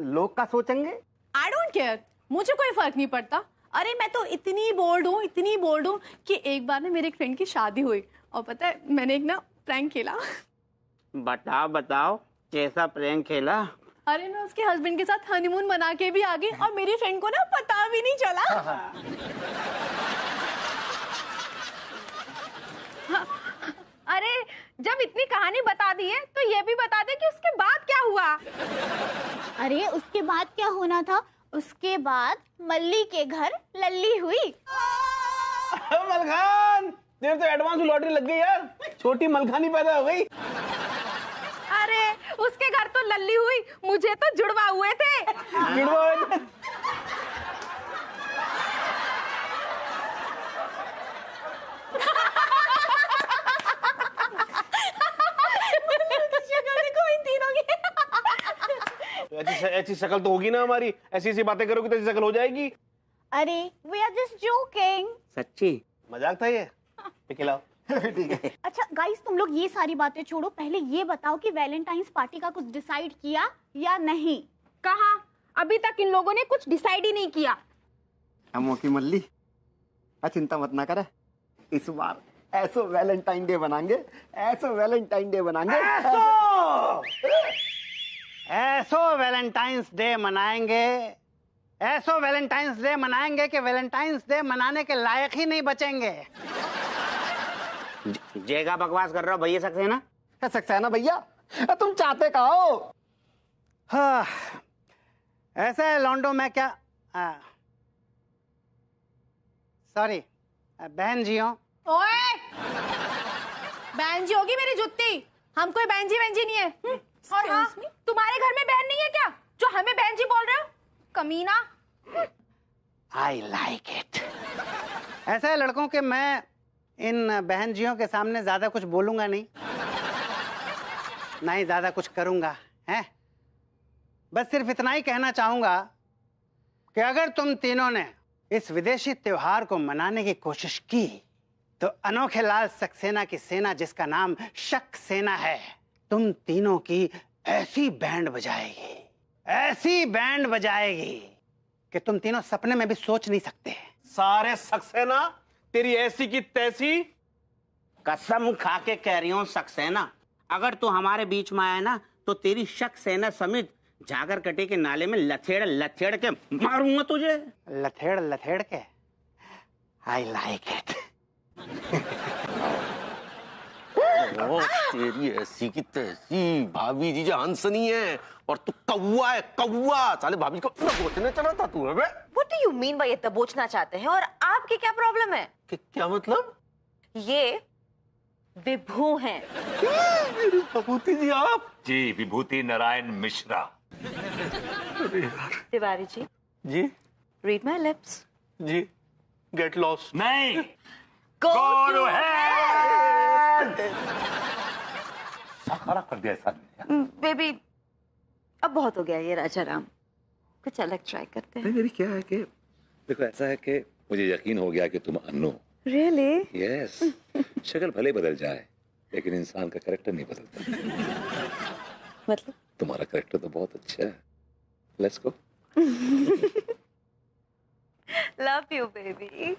लोग क्या सोचेंगे? आई डोंट केयर, मुझे कोई फर्क नहीं पड़ता। अरे मैं तो इतनी बोल्ड हूँ कि एक बार ना मेरे एक फ्रेंड की शादी हुई और पता है मैंने एक ना प्रैंक खेला। बताओ कैसा प्रैंक खेला? अरे मैं उसके हस्बैंड के साथ हनीमून मना के भी आ गई और मेरी फ्रेंड को ना पता भी नहीं चला। अरे जब इतनी कहानी बता दी है तो ये भी बता दे कि उसके बाद क्या हुआ। अरे उसके बाद क्या होना था, उसके बाद मल्ली के घर लल्ली हुई। मलखान, तेरे तो एडवांस लॉटरी लग गई यार, छोटी मलखानी पैदा हो गई। अरे उसके घर तो लल्ली हुई, मुझे तो जुड़वा हुए थे। जुड़वा हुए थे? ऐसी शक्ल तो होगी ना हमारी, ऐसी ऐसी बातें करोगी तो ऐसी शक्ल हो जाएगी। अरे वी आर जस्ट जोकिंग। सच्ची मजाक था ये? खिलाओ। ठीक है। अच्छा गाइस, तुम लोग ये सारी बातें छोड़ो, पहले ये बताओ कि वैलेंटाइंस पार्टी का कुछ डिसाइड किया या नहीं? कहा, अभी तक इन लोगों ने कुछ डिसाइड ही नहीं किया। हम की मल्ली, चिंता मत ना करे, इस बार ऐसो वैलेंटाइन डे बनाएंगे, ऐसो वैलेंटाइन डे बनाएंगे, ऐसो वैलेंटाइंस डे मनाएंगे, ऐसो वैलेंटाइंस डे मनाएंगे कि वैलेंटाइंस डे मनाने के लायक ही नहीं बचेंगे। जेगा बकवास कर रहा हो भैया सक्सेना? सक्सेना भैया, तुम चाहते का हो? हाँ, ऐसा है लॉन्डो, मैं क्या सॉरी बहन जी हो। ओए, बहन जी होगी मेरी जुत्ती, हम कोई बहन जी नहीं है। और हाँ, तुम्हारे घर में बहन नहीं है क्या जो हमें बहन जी बोल रहे हो? कमीना। I like it. ऐसा है लड़कों के मैं इन बहन जियों के सामने ज्यादा कुछ बोलूंगा नहीं, नहीं ज्यादा कुछ करूंगा, है? बस सिर्फ इतना ही कहना चाहूंगा कि अगर तुम तीनों ने इस विदेशी त्योहार को मनाने की कोशिश की तो अनोखे लाल सक्सेना की सेना, जिसका नाम शक सेना है, तुम तीनों की ऐसी बैंड बजाएगी, ऐसी बैंड बजाएगी कि तुम तीनों सपने में भी सोच नहीं सकते। सारे सक्सेना तेरी ऐसी की तैसी। कसम खा के कह रही हूँ सक्सेना, अगर तू हमारे बीच में आया ना तो तेरी शक सेना समेत जागर कटे के नाले में लथेड़ के मारूंगा तुझे। लथेड़ के? I like it. तेरी ऐसी की तैसी, भाभी जी जो हंसनी है और तू कौवा है, कौवा। साले भाभी को दबोचने चला था तू। अबे What do you mean by ये दबोचना चाहते हैं, और आपकी क्या प्रॉब्लम है? क्या मतलब? ये विभू हैं। विभूति जी आप? जी, विभूति नारायण मिश्रा। तिवारी जी। जी। Read my lips। Ji. Get lost। नहीं। Go to hell। खराब कर दिया सर। बेबी, अब बहुत हो गया ये राजा राम, कुछ अलग ट्राई करते हैं। मेरी क्या है कि देखो, ऐसा है कि मुझे यकीन हो गया कि तुम अन्नू। Really? यस। शक्ल भले बदल जाए लेकिन इंसान का कैरेक्टर नहीं बदलता। मतलब? तुम्हारा कैरेक्टर तो बहुत अच्छा है। Let's go. Love you, baby।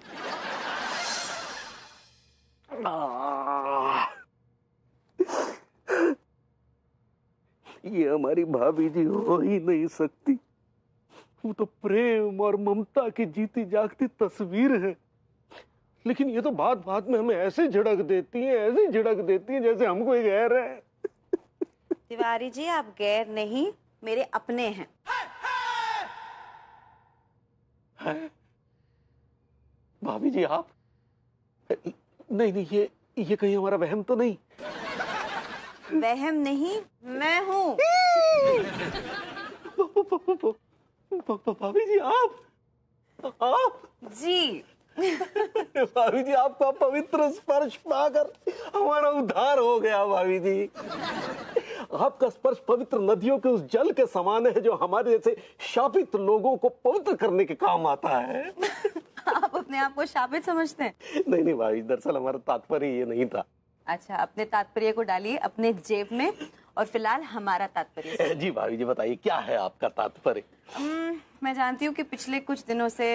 ये हमारी भाभी जी हो ही नहीं सकती। वो तो प्रेम और ममता की जीती जागती तस्वीर है, लेकिन ये तो बात बात में हमें ऐसे झिड़क देती हैं, ऐसे झिड़क देती हैं जैसे हम कोई गैर है। तिवारी जी, आप गैर नहीं, मेरे अपने हैं। भाभी जी आप? नहीं, ये कहीं हमारा वहम तो नहीं? वहम नहीं, मैं हूँ। भाभी जी आप? जी। भाभी जी आपका पवित्र स्पर्श पाकर हमारा उद्धार हो गया। भाभी जी आपका स्पर्श पवित्र नदियों के उस जल के समान है जो हमारे जैसे शापित लोगों को पवित्र करने के काम आता है। आप अपने आप को शापित समझते हैं? नहीं नहीं भाभी, दरअसल हमारा तात्पर्य ये नहीं था। अच्छा, अपने तात्पर्य को डालिए अपने जेब में और फिलहाल हमारा तात्पर्य। जी भाभी जी बताइए, क्या है आपका तात्पर्य? मैं जानती हूँ कि पिछले कुछ दिनों से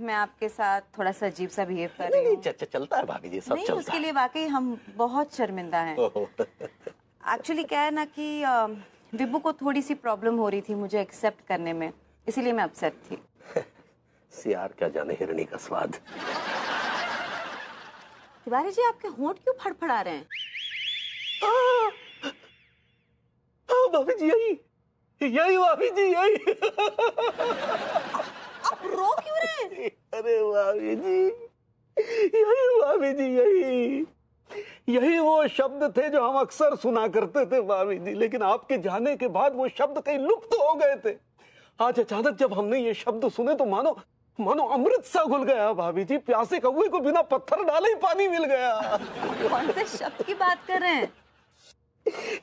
मैं आपके साथ थोड़ा सा अजीब सा बिहेव कर रही हूँ। चलता है भाभी जी, सब नहीं, चलता उसके है। लिए वाकई हम बहुत शर्मिंदा हैं। एक्चुअली क्या है ना कि विभू को थोड़ी सी प्रॉब्लम हो रही थी मुझे एक्सेप्ट करने में, इसीलिए मैं अपसेट थी। सियार क्या जाने हिरणी का स्वाद। तिवारी जी, आपके होंठ क्यों फड़फड़ा रहे हैं? भाभी जी यही भाभी जी यही। आप रो क्यों रहे? अरे भाभी जी यही, भाभी जी यही वो शब्द थे जो हम अक्सर सुना करते थे भाभी जी, लेकिन आपके जाने के बाद वो शब्द कहीं लुप्त हो गए थे। आज अचानक जब हमने ये शब्द सुने तो मानो अमृत सा घुल गया भाभी जी। प्यासे कौवे को बिना पत्थर डाले ही पानी मिल गया। कौन से शब्द की बात कर रहे हैं?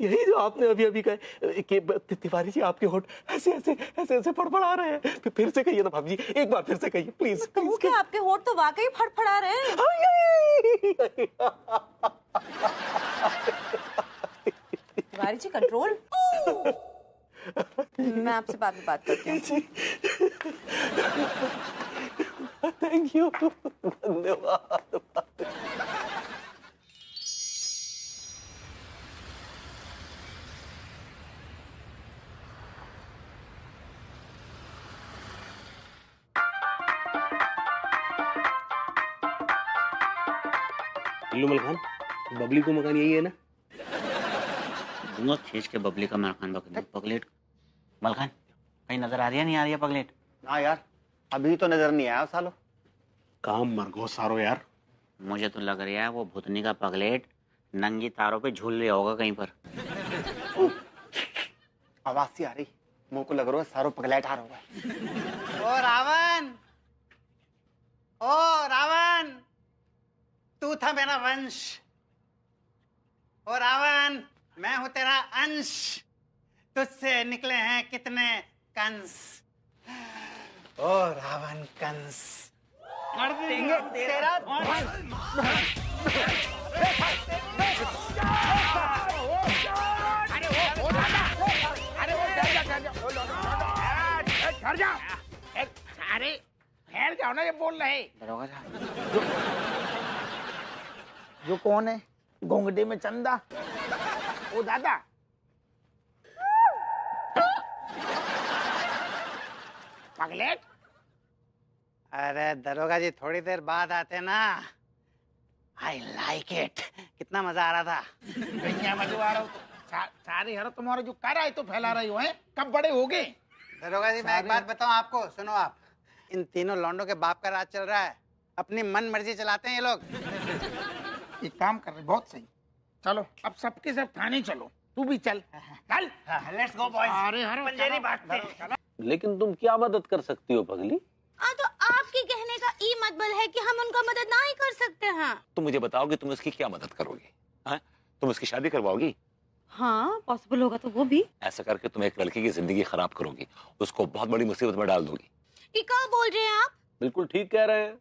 यही जो आपने अभी अभी कहे कि तिवारी जी आपके होठ ऐसे ऐसे ऐसे ऐसे फड़फड़ा रहे हैं। फिर से कहिए ना भाभी जी, एक बार फिर से कहिए प्लीज। कहूँ कि आपके होठ तो वाकई फड़फड़ा रहे हैं। तिवारी जी कंट्रोल। मैं आपसे बाद में बात करती हूँ। थैंक यू, धन्यवाद। मलखान, बबली को मकान यही है ना? दूंगा खींच के बबली का मलखान। पगलेट मलखान कहीं नजर आ रही है? नहीं आ रही है पगलेट? हाँ यार, अभी तो नजर नहीं आया सालो। काम मरगो सारो यार। मुझे तो लग रहा है वो भूतनी का पगलेट नंगी तारों पे झूल रहा होगा कहीं पर। आवाज सी आ रही, मुंह को लग रहा है सारो पगलेट आ रहा है। ओ रावण, ओ रावण, तू था मेरा वंश। ओ रावण, मैं हूं तेरा अंश। तुझसे निकले हैं कितने कंस। ओ रावण कंस, तेरा अरे ठहर जाओ ना, ये बोल रहे। जो कौन है घोंगडे में चंदा? ओ दादा। पगलेट। अरे दरोगा जी थोड़ी देर बाद आते ना। I like it. कितना मजा आ रहा था। क्या मजा आ रहा हो? सारी हर तुम्हारे जो कर आई तो फैला रही हो, है कब बड़े हो गए? दरोगा जी मैं एक बात बताऊं आपको, सुनो आप। इन तीनों लौंडों के बाप का राज चल रहा है। अपनी मन मर्जी चलाते हैं ये लोग। एक काम कर रहे, बहुत सही। चलो अब सबके सब थाने चलो, तू भी चल। चल लेट्स गो बॉयज। अरे हर पंजेरी बात। लेकिन तुम क्या मदद कर सकती हो पगली? तो आपके कहने का ई मतलब है कि हम उनका मदद ना ही कर सकते हैं। तुम मुझे बताओ कि तुम उसकी क्या मदद करोगी? हाँ? तुम उसकी शादी करवाओगी? हाँ पॉसिबल होगा तो वो भी। ऐसा करके तुम एक लड़की की जिंदगी खराब करोगी, उसको बहुत बड़ी मुसीबत में डाल दोगी। ये क्या बोल रहे हैं आप? बिल्कुल ठीक कह रहे हैं।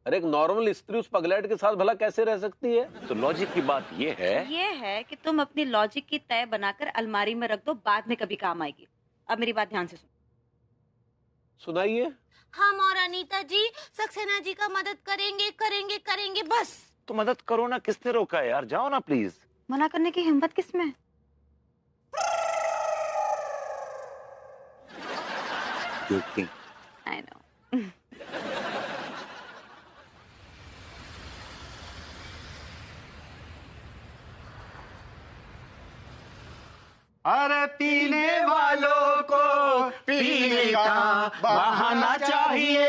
अरे एक नॉर्मल स्त्री उस पगलेट के साथ भला कैसे रह सकती है? तो लॉजिक की बात ये है कि तुम अपनी लॉजिक की तय बनाकर अलमारी में रख दो, बाद में कभी काम आएगी। अब मेरी बात ध्यान से सुनाइए। हम और अनीता जी सक्सेना जी का मदद करेंगे करेंगे करेंगे बस। तो मदद करो ना, किसने रोका है यार? जाओ ना प्लीज। मना करने की हिम्मत किसमें? I know. अरे पीने वालों को पीने का बहाना चाहिए।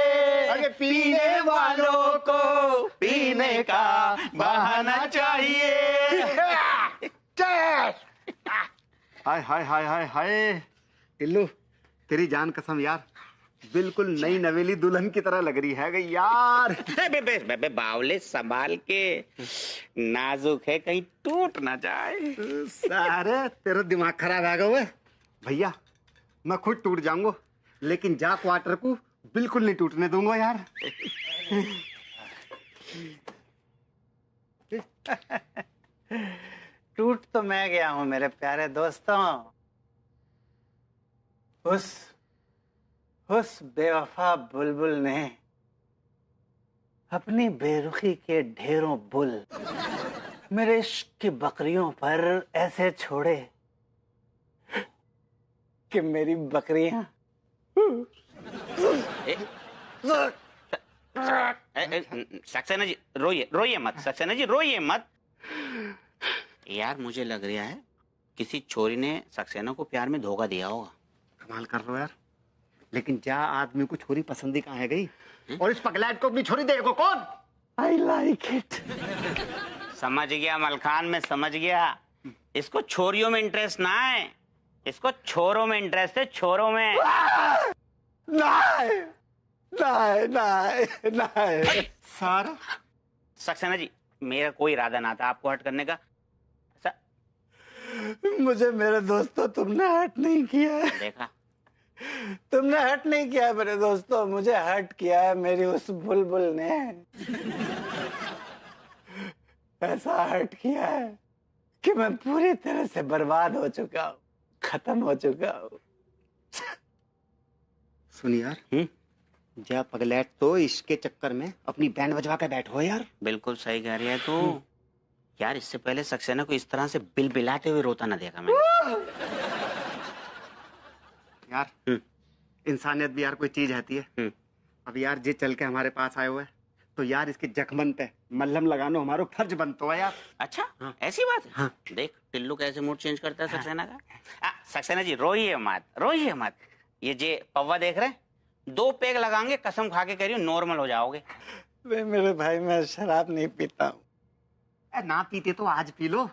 अरे पीने वालों को पीने का बहाना चाहिए। हाय हाय हाय हाय हाय टिल्लू, तेरी जान कसम यार, बिल्कुल नई नवेली दुल्हन की तरह लग रही है यार। बे बावले संभाल के, नाजुक है कहीं टूट ना जाए। सारे तेरा दिमाग खराब आ गया भैया, मैं खुद टूट जाऊंगा लेकिन जा क्वार्टर को बिल्कुल नहीं टूटने दूंगा यार। टूट तो मैं गया हूं मेरे प्यारे दोस्तों। उस बेवफा बुलबुल ने अपनी बेरुखी के ढेरों बुल मेरे इश्क की बकरियों पर ऐसे छोड़े कि मेरी बकरियां सक्सेना जी रोइए मत, सक्सेना जी रोइए मत। यार मुझे लग रहा है किसी छोरी ने सक्सेना को प्यार में धोखा दिया होगा। कमाल कर रहे हो यार, लेकिन जा आदमी को छोरी पसंद ही कहाँ है गई? और इस पगलैट को अपनी छोरी देगा कौन? I like it. समझ गया मलखान, में समझ गया। इसको छोरियों में इंटरेस्ट ना है, इसको छोरों में इंटरेस्ट है, छोरों में। नहीं नहीं नहीं नहीं सारा सक्सेना जी, मेरा कोई इरादा ना था आपको हर्ट करने का। मुझे मेरे दोस्तों तुमने हर्ट नहीं किया है। देखा, तुमने हर्ट नहीं किया है मेरे दोस्तों, मुझे हर्ट किया है मेरी उस बुलबुल ने। ऐसा हर्ट किया है कि मैं पूरी तरह से बर्बाद हो चुका हूँ, खत्म हो चुका हूँ। सुन यार, जा पगलैट तो इसके चक्कर में अपनी बैंड बजवा के बैठो यार। बिल्कुल सही कह रही है तू। यार इससे पहले सक्सेना को इस तरह से बिल बिलाते हुए रोता ना देखा मैंने। यार इंसानियत भी यार कोई चीज रहती है। अब यार जे चल के हमारे पास आए हुए तो यार इसके जख्मन पे मल्हम लगाना हमारा फर्ज बनता है यार। अच्छा ऐसी बात है? हाँ। देख टिल्लू कैसे मूड चेंज करता है सक्सेना का। सक्सेना जी रोइए मत, रोइए मत। ये जे पौवा देख रहे हैं, 2 पेग लगाएंगे, कसम खा के कह रही हूँ नॉर्मल हो जाओगे। मेरे भाई मैं शराब नहीं पीता हूँ। ना पीते तो आज पी लो।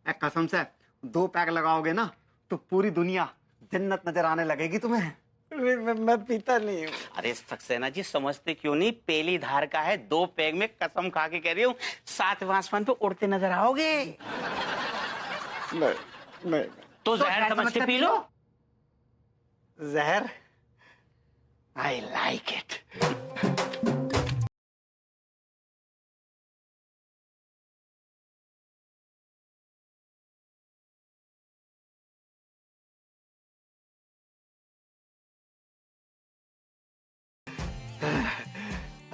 कसम से 2 पैक लगाओगे ना तो पूरी दुनिया जन्नत नजर आने लगेगी तुम्हें। मैं पीता नहीं हूँ। अरे सक्सेना जी समझते क्यों नहीं, पहली धार का है, 2 पैग में कसम खा के कह रही हूँ 7वें आसमान पे उड़ते नजर आओगे। नहीं तो जहर समझ के पी लो। जहर? I like it.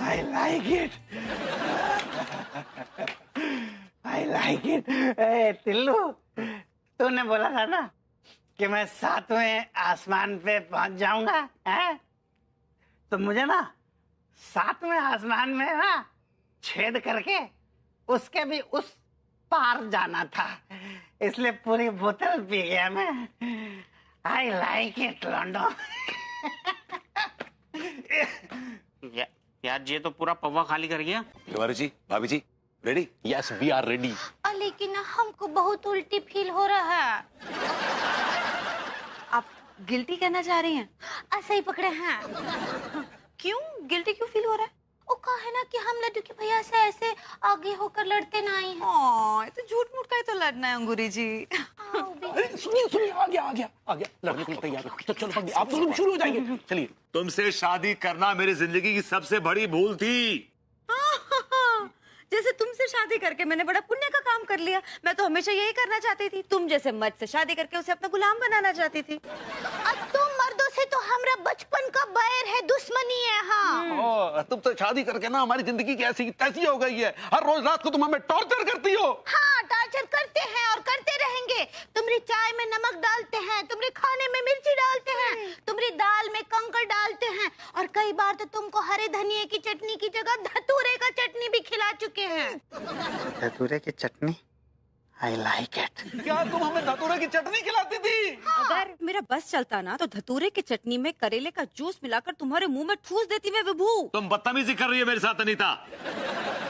I like it. I like it. ए टिल्लू, तूने बोला था ना कि मैं 7वें आसमान पे पहुंच जाऊंगा, हैं? तो मुझे ना 7वें आसमान में ना छेद करके उसके भी उस पार जाना था, इसलिए पूरी बोतल पी गया मैं। I like it, लॉन्डो। यार ये तो पूरा पौवा खाली कर गया। तिवारी जी, भाभी जी, ready? Yes we are ready. लेकिन हमको बहुत उल्टी फील हो रहा है। आप गिल्टी कहना चाह रही हैं? ऐसे ही पकड़े हैं। क्यों गिल्टी क्यों फील हो रहा है? वो कहा है ना कि हम लड्डू के भैया से ऐसे आगे होकर लड़ते ना आई हैं। तो झूठ मूठ का ही तो लड़ना है अंगूरी जी। सुनिए आ गया लड़ने के लिए तैयार है। तो चलो आप दोनों शुरू हो जाएंगे। चलिए। तुमसे शादी करना मेरी जिंदगी की सबसे बड़ी भूल थी। जैसे तुमसे शादी करके मैंने बड़ा पुण्य का काम कर लिया। मैं तो हमेशा यही करना चाहती थी। तुम जैसे मर्द से शादी करके उसे अपना गुलाम बनाना चाहती थी। तुम मर्दों से तो हमरा बचपन का बैर है, दुश्मनी है। हाँ तुम तो शादी करके ना हमारी जिंदगी कैसी तैसी हो गई है। हर रोज रात को तुम हमें टॉर्चर करती हो। हाँ टॉर्चर करते हैं और करते रहेंगे। तुम्हारी चाय में नमक डालते हैं, तुम्हारे खाने में मिर्ची डालते हैं, तुम्हारी दाल में कंकड़ डालते हैं, और कई बार तो तुमको हरे धनिये की चटनी की जगह धतूरे का चटनी भी खिला चुके हैं। धतूरे की चटनी? I like it. क्या तुम हमें धतूरे की चटनी खिलाती थी? हाँ। अगर मेरा बस चलता ना तो धतूरे की चटनी में करेले का जूस मिलाकर तुम्हारे मुंह में ठूस देती मैं विभू। तुम बदतमीजी कर रही है मेरे साथ अनीता।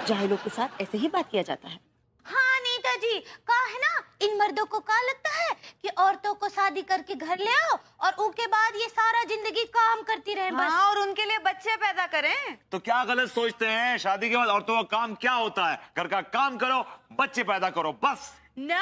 जाहिलों के साथ ऐसे ही बात किया जाता है। हाँ नीता जी, कहा है ना इन मर्दों को क्या लगता है कि औरतों को शादी करके घर ले आओ और उसके बाद ये सारा जिंदगी काम करती रहे बस। हाँ, और उनके लिए बच्चे पैदा करें। तो क्या गलत सोचते हैं? शादी के बाद औरतों का काम क्या होता है? घर का काम करो, बच्चे पैदा करो, बस। नो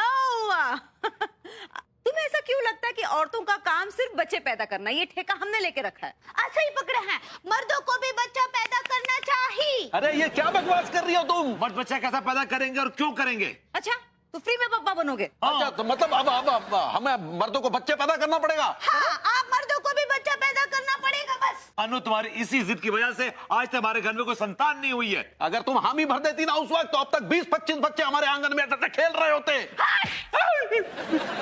तुम्हें ऐसा क्यों लगता है कि औरतों का काम सिर्फ बच्चे पैदा करना? ये ठेका हमने लेके रखा है। अच्छा ही पकड़े हैं, मर्दों को भी बच्चा पैदा करना चाहिए। अरे ये क्या बकवास कर रही हो तुम? बट बच्चा कैसा पैदा करेंगे और क्यों करेंगे? अच्छा, तो फ्री में पप्पा बनोगे? अच्छा, तो मतलब अब हमें मर्दों को बच्चे पैदा करना पड़ेगा? हाँ, आप मर्दों को भी बच्चा पैदा करना पड़ेगा बस। अनु, तुम्हारी इसी जिद की वजह से आज तक हमारे घर में कोई संतान नहीं हुई है। अगर तुम हामी भर देती ना उस वक्त, तो अब तक 20-25 बच्चे हमारे आंगन में ऐसे खेल रहे होते।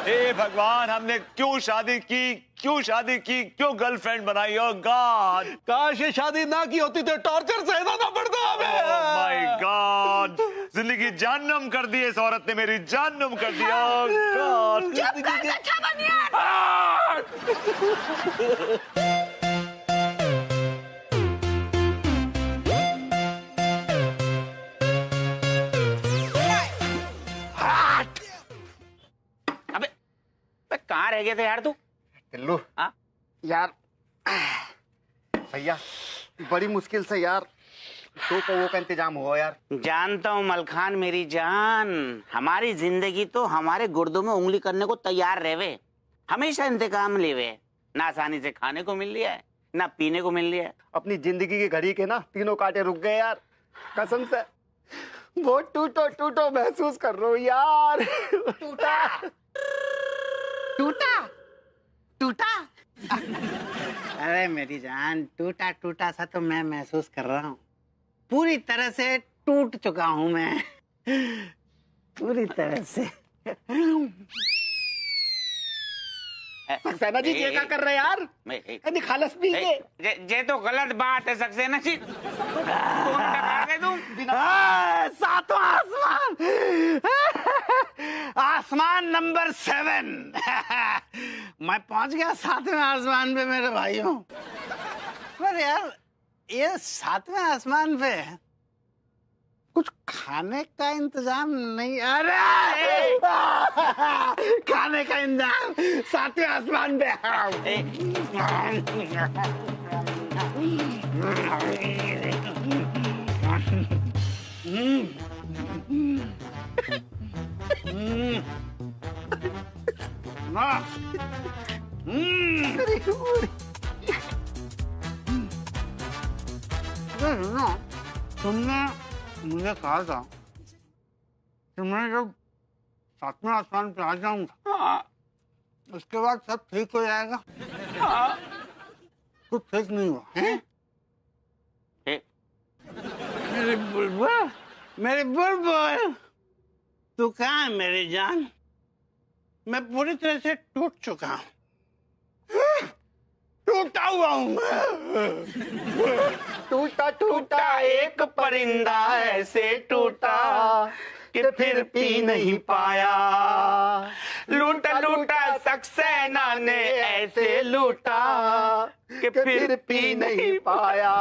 हे भगवान, हमने क्यों शादी की, क्यों गर्लफ्रेंड बनाई? ओ गॉड, काश ये शादी ना की होती तो टॉर्चर सहना ना पड़ता हमें। ओह माय गॉड, जिंदगी जहन्नम कर दी इस औरत ने, मेरी जहन्नम कर दिया। ओह गॉड, अच्छा बनिए। कहाँ रह गए थे यार तू? टिल्लू, यार भैया बड़ी मुश्किल से यार तो वो का इंतजाम हुआ यार। जानता हूँ मलखान मेरी जान, हमारी जिंदगी तो हमारे गुर्दों में उंगली करने को तैयार रहे, हमेशा इंतकाम लेवे। ना आसानी से खाने को मिल रहा है, ना पीने को मिल रहा है। अपनी जिंदगी की घड़ी के ना तीनों कांटे रुक गए यार, कसम से बहुत टूटो महसूस कर रहा हूँ यार। टूटा अरे मेरी जान, टूटा सा तो मैं महसूस कर रहा हूँ। पूरी तरह से टूट चुका हूँ मैं, पूरी तरह से। सक्सेना जी ये क्या कर रहे हैं यार? निखालस पी के। ये तो गलत बात है सक्सेना जी। सातवां आसमान, आसमान नंबर 7। मैं पहुंच गया 7वें आसमान पे मेरे भाइयों। पर यार ये 7वें आसमान पे कुछ खाने का इंतजाम नहीं? अरे खाने का इंतजाम 7वें आसमान पे। तुमने मुझे कहा था कि मैं जब 7वें आसमान पे आ जाऊंगा उसके बाद सब ठीक हो जाएगा। कुछ ठीक नहीं हुआ। मेरे बुलबुल तू कहाँ है मेरी जान? मैं पूरी तरह से टूट चुका हूँ, टूटा हुआ हूँ मैं। टूटा एक परिंदा ऐसे टूटा कि फिर पी नहीं पाया। लूटा सक्सेना ने ऐसे लूटा कि फिर पी नहीं पाया।